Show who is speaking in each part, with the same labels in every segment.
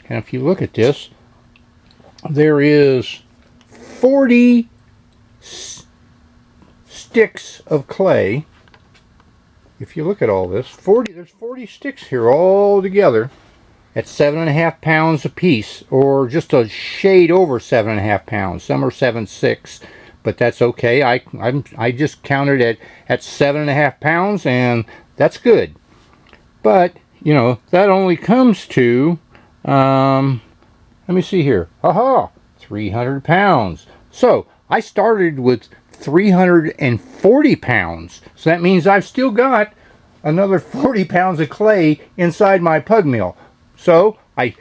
Speaker 1: And if you look at this, there is 40 sticks of clay. If you look at all this, there's 40 sticks here all together at 7.5 pounds a piece, or just a shade over 7.5 pounds. Some are 7.6, but that's okay. I just counted at 7.5 pounds, and that's good. But you know, that only comes to let me see here. Aha, 300 pounds. So I started with 340 pounds. So that means I've still got another 40 pounds of clay inside my pug mill. So I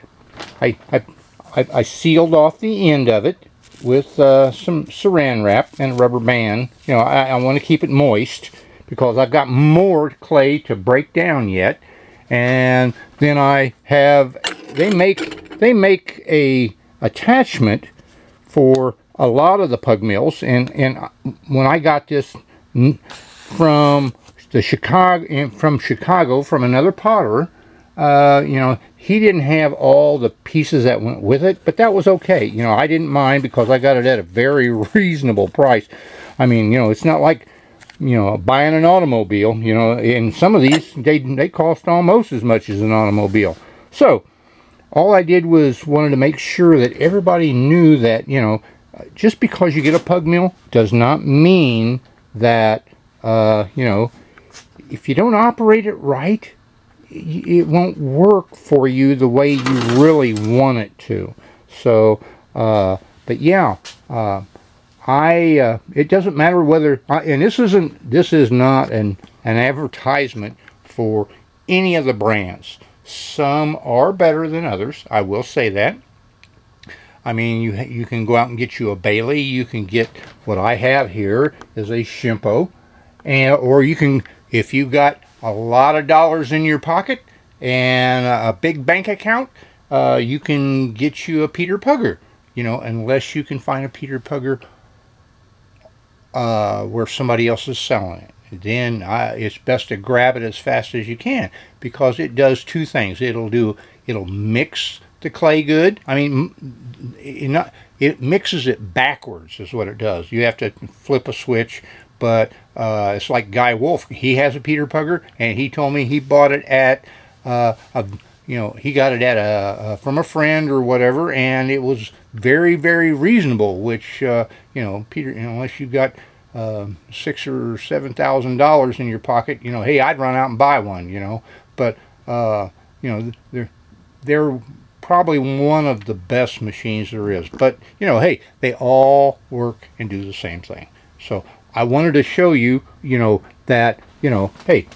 Speaker 1: sealed off the end of it with some saran wrap and a rubber band. You know, I want to keep it moist because I've got more clay to break down yet. And then I have, they make a attachment for a lot of the pug mills, and when I got this from Chicago, from another potter, you know, he didn't have all the pieces that went with it, but that was okay. You know, I didn't mind because I got it at a very reasonable price. I mean, you know, it's not like, you know, buying an automobile. You know, and some of these they cost almost as much as an automobile. So all I did was wanted to make sure that everybody knew that, you know, just because you get a pug mill does not mean that you know, if you don't operate it right, it won't work for you the way you really want it to. So but yeah, it doesn't matter whether and this is not an advertisement for any of the brands. Some are better than others, I will say that. I mean, you can go out and get you a Bailey. You can get what I have here is a Shimpo, or you can, if you've got a lot of dollars in your pocket and a big bank account, you can get you a Peter Pugger. You know, unless you can find a Peter Pugger where somebody else is selling it. Then it's best to grab it as fast as you can, because it does two things. It'll mix the clay good. I mean, it mixes it backwards is what it does. You have to flip a switch, but it's like Guy Wolf. He has a Peter Pugger, and he told me he bought it at he got it at from a friend or whatever, and it was very, very reasonable. Which Peter, unless you've got $6,000 or $7,000 in your pocket, hey, I'd run out and buy one, but they're probably one of the best machines there is. But hey, they all work and do the same thing. So I wanted to show you, that hey,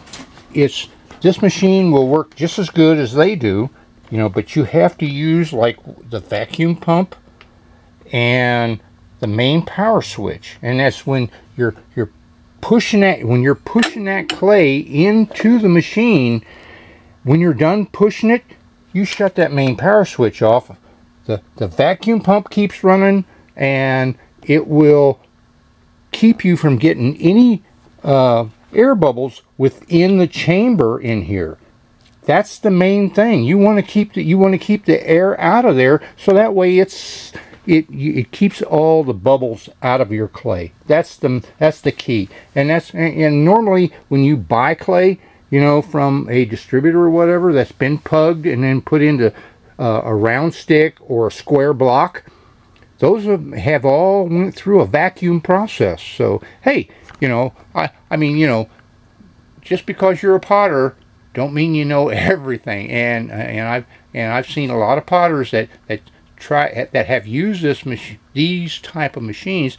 Speaker 1: this machine will work just as good as they do, but you have to use like the vacuum pump and the main power switch, and that's when you're pushing that clay into the machine. When you're done pushing it, you shut that main power switch off. The vacuum pump keeps running, and it will keep you from getting any air bubbles within the chamber in here. That's the main thing. You want to keep the air out of there, so that way it keeps all the bubbles out of your clay. That's the key. And normally when you buy clay, from a distributor or whatever that's been pugged and then put into a round stick or a square block, those have all went through a vacuum process. So hey, I mean, just because you're a potter don't mean you know everything. And I've seen a lot of potters that have used these type of machines,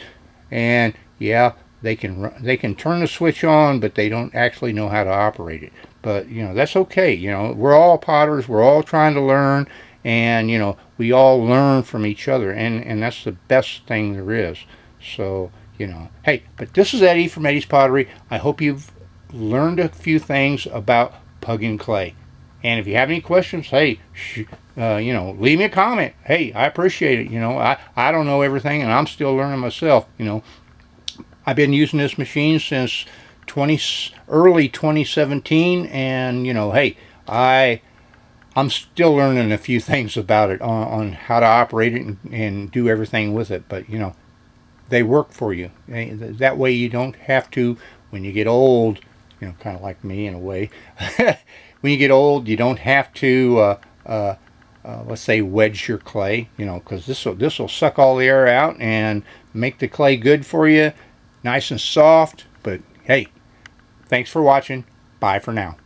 Speaker 1: and yeah, they can turn the switch on, but they don't actually know how to operate it. But that's okay. We're all potters. We're all trying to learn, and we all learn from each other, and that's the best thing there is. So hey, but this is Eddie from Eddie's Pottery. I hope you've learned a few things about pugging clay. And if you have any questions, hey, leave me a comment. Hey, I appreciate it. I don't know everything, and I'm still learning myself. I've been using this machine since early 2017, and hey, I'm still learning a few things about it on how to operate it and do everything with it. But they work for you. That way you don't have to, when you get old, kind of like me in a way. When you get old, you don't have to, let's say, wedge your clay, because this will suck all the air out and make the clay good for you, nice and soft. But hey, thanks for watching. Bye for now.